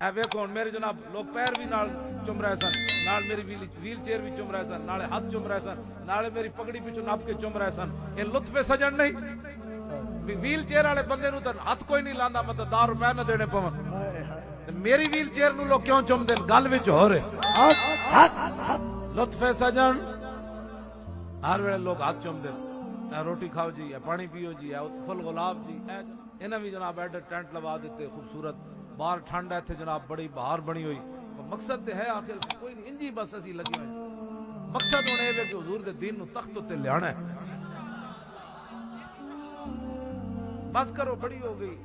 اے ویکھو ہن میرے جناب لوگ پیر بھی نال چم رہے سن، نال میری ویل چیئر بھی چم رہے سن، نالے ہاتھ چم رہے سن، نالے میری پگڑی پیچھے نپ کے چم رہے سن. اے لطف سجن نہیں؟ ویل چیئر والے بندے نو تے ہاتھ کوئی نہیں لاندا، مطلب 10 روپے نہ دینے پون. میری ویل چیئر نو لوگ کیوں چم دین؟ گل وچ ہو رہے لطف سجن. ہر ویلے لوگ ہاتھ چم دین، اے روٹی کھاؤ جی، اے پانی پیو جی، اے پھل گلاب جی. انہاں بھی جناب ایڈے ٹینٹ لوا دیتے خوبصورت، باہر ٹھنڈ ہے تھے جناب، بڑی بہار بنی ہوئی. مقصد تے ہے آخر کوئی نہیں، انجی بس اسی لگے ہوئے. مقصد ہونے ہے کہ حضور دے دین نو تخت تے لیانا ہے. بس کرو، بڑی ہو گئی.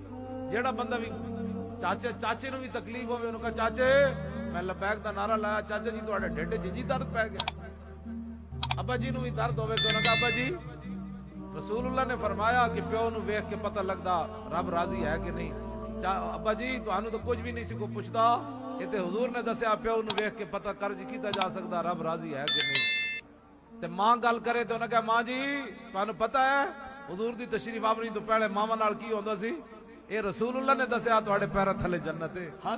جیڑا بندہ بھی چاچے نو بھی تکلیف ہوئے، انہوں کہا چاچے میں لبیک دا نعرہ لایا، چاچا جی تواڈے ڈھڈے جی درد پہ گیا. ابا جی نو بھی درد ہوئے کہ انہوں کہا ابا جی رسول اللہ نے فرمایا کہ پیو نو ویکھ کے پتہ لگدا رب راضی ہے کہ نہیں. ابا جی تانوں تو کچھ بھی نہیں سی کو پوچھدا، یہ تے حضور نے دسیا پیو نو ویکھ کے پتہ کر جی کیتا جا سکدا رب راضی ہے کہ نہیں. تے ماں گل کرے تے انہوں نے کہا ماں جی تانوں پتہ ہے حضور دی تشریف آوری تو پہلے ماما نال کی ہوندا سی؟ اے رسول اللہ نے دسیا تواڈے پیراں تھلے جنت ہے. ہاں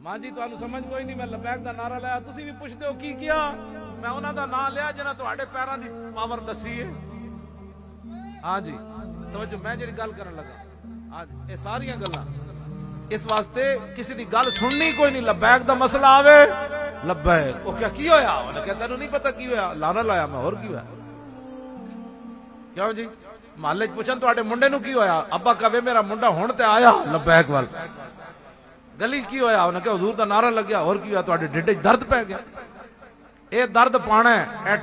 ماں جی تانوں سمجھ کوئی نہیں، میں لبیک دا نعرہ لایا، تسی بھی پوچھتے ہو کی کیا؟ میں انہاں دا نام لیا جنہاں تواڈے پیراں دی پاور دسی ہے. ہاں جی توجہ، میں جڑی گل کرن لگا ہاں جی اے ساریاں گلاں اس واسطے کسی دی گل سننی کوئی نہیں. لبیک دا مسئلہ آوے لبیک، او کیا کی ہویا؟ انہاں کہتا تینوں نہیں پتہ کی ہویا؟ لانا لایا میں، اور کی ہویا؟ کیوں جی محلے پوچھن تواڈے منڈے نو کی ہویا؟ ابا کہے میرا منڈا ہن تے آیا لبیک وال. گلی کی ہویا؟ انہاں کہ حضور دا نعرہ لگیا. اور کی ہویا؟ تواڈے ڈھڈے درد پہ گیا. اے درد پانا ہے. اے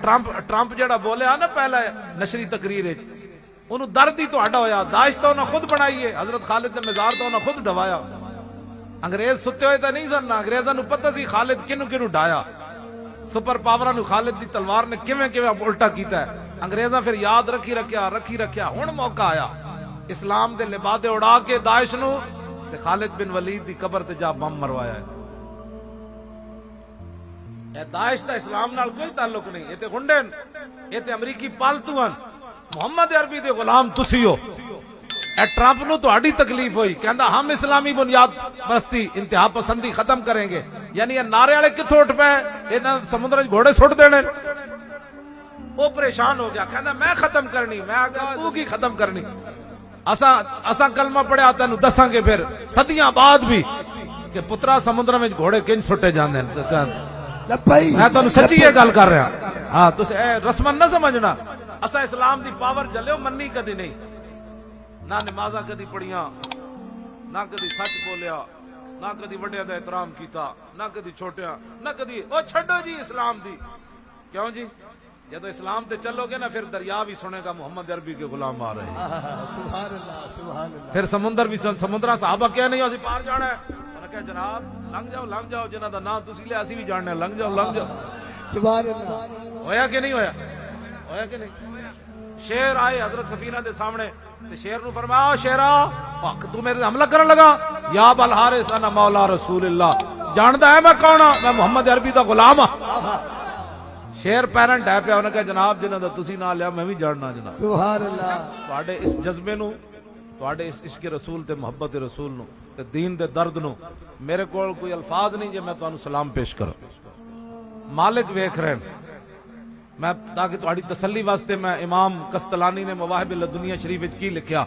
ٹرمپ جڑا بولیا نا پہلا نشری تقریر وچ، انہوں درد ہی تہاڈا ہویا. داعش تو انہاں خود بنائی ہے، حضرت خالد نے مزار تو انہاں خود ڈوایا. انگریز ستے ہوئے تو نہیں سننا، انگریزاں نو پتہ سی خالد کنوں ڈایا. سپر پاوراں نو خالد دی تلوار نے کیویں الٹا کیتا ہے. انگریزاں پھر یاد رکھی رکھیا. ہن موقع آیا اسلام دے لبادے اڑا کے داعش نو تے خالد بن ولید دی قبر تے جا بم مروایا ہے. اے داعش دا اسلام نال کوئی تعلق نہیں. اے تے گنڈے، اے تے امریکی پالتو ہن. محمد عربی دے غلام تسی ہو. اے ٹرمپ نو تہاڈی تکلیف ہوئی، کہندا ہم اسلامی بنیاد پرستی انتہا پسندی ختم کریں گے. یعنی یہ نعرے والے کتھوں اٹھ پے؟ انہاں سمندر وچ گھوڑے سٹ دینے. وہ پریشان ہو گیا، کہندا میں ختم کرنی. میں کہا تو کی ختم کرنی؟ اساں کلمہ پڑھیا تینوں دساں گے پھر صدیاں بعد بھی کہ پترا سمندر وچ گھوڑے کنج سٹے جاندے. میں تانوں سچی یہ گل کر رہا. ہاں تسی رسمن نہ سمجھنا. اساں اسلام دی پاور جلیو منی کدی نہیں، نہ نمازاں کدی پڑھیاں، نہ کدی سچ بولیا، نہ کدی وڈیاں دا احترام کیتا، نہ کدی چھوٹیاں، نہ کدی او چھڈو جی اسلام دی. کیوں جی جدو اسلام تے چلو گے نا پھر دریا بھی سنے گا محمد عربی کے غلام آ رہے ہیں. سبحان اللہ سبحان اللہ. پھر سمندر بھی سمندراں صحابہ کیا نہیں اسی پار جانا ہے. انہوں نے کہا جناب لنگ جاؤ جنہاں دا نام تسی لیا اسی بھی جاننا ہے، لنگ جاؤ. سبحان اللہ. ہویا کہ نہیں ہویا؟ ہویا کہ نہیں؟ شیر آئے حضرت سفینہ دے سامنے تے شیر نو فرمایا شیرا تو میرے حملہ کرن لگا. یا بالحارث انا مولا رسول اللہ. جاندا ہے میں کون ہاں؟ میں محمد عربی دا غلام ہاں. شیر پیرنٹ ہے پیا. انہوں نے کہا جناب جنہاں دا تسی نام لیا میں بھی جاننا جناب. سبحان اللہ. تواڈے اس جذبے نو، تواڈے اس عشق رسول تے محبت رسول نو تے دین دے درد نو میرے کول کوئی الفاظ نہیں جے میں تانوں سلام پیش کروں. مالک ویکھ رہے ہیں. میں تاکہ تہاڈی تسلی واسطے میں امام قسطلانی نے مواہب الدنیا شریف وچ کی لکھیا،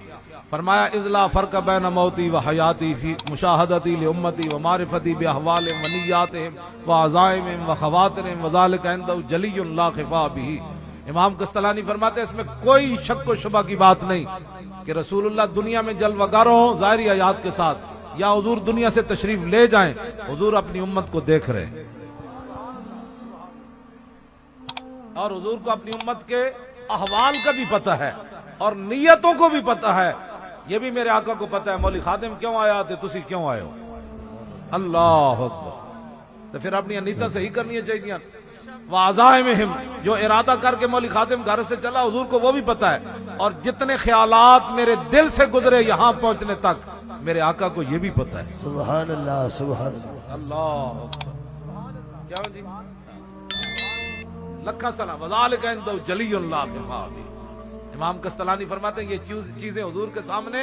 فرمایا اذلا فرق بین موتی و حیاتی فی مشاہدتی لامتی و معرفتی باحوالہم و نیاتہم و عزائمہم و خواترہم وذلک عندہ جلی لا خفا بہ. امام قسطلانی فرماتے ہیں اس میں کوئی شک و شبہ کی بات نہیں کہ رسول اللہ دنیا میں جلوہ گر ہوں ظاہری آیات کے ساتھ، یا حضور دنیا سے تشریف لے جائیں، حضور اپنی امت کو دیکھ رہے ہیں اور حضور کو اپنی امت کے احوال کا بھی پتہ ہے اور نیتوں کو بھی پتہ ہے. یہ بھی میرے آقا کو پتہ ہے مولی خادم کیوں آیا تے تسی کیوں آئے ہو. اللہ اکبر. تو پھر اپنی نیتیں صحیح کرنی چاہیے. وعزائمہم جو ارادہ کر کے مولی خادم گھر سے چلا حضور کو وہ بھی پتہ ہے، اور جتنے خیالات میرے دل سے گزرے یہاں پہنچنے تک میرے آقا کو یہ بھی پتہ ہے. سبحان اللہ سبحان اللہ. اللہ اکبر. کیا جی لکھا سلام وذالک عندہ جلی لا خفا بہ. امام قسطلانی فرماتے ہیں یہ چیزیں حضور کے سامنے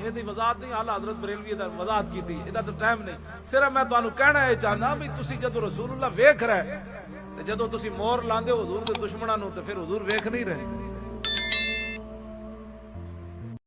ਇਹਦੀ ਵਜ਼ਾਤ ਨਹੀਂ, ਆਲਾ ਹਜ਼ਰਤ ਬਰੇਲਵੀ ਦਾ ਵਜ਼ਾਤ ਕੀਤੀ, ਇਹਦਾ ਤਾਂ ਟਾਈਮ ਨਹੀਂ। ਸਿਰਫ ਮੈਂ ਤੁਹਾਨੂੰ ਕਹਿਣਾ ਇਹ ਚਾਹੁੰਦਾ ਵੀ ਤੁਸੀਂ ਜਦੋਂ ਰਸੂਲullah ਵੇਖ ਰਹੇ ਤੇ ਜਦੋਂ ਤੁਸੀਂ ਮੋਹਰ ਲਾਉਂਦੇ ਹੋ ਹੁਜ਼ੂਰ ਦੇ ਦੁਸ਼ਮਣਾਂ ਨੂੰ ਤੇ ਫਿਰ ਹੁਜ਼ੂਰ ਵੇਖ ਨਹੀਂ ਰਹੇ।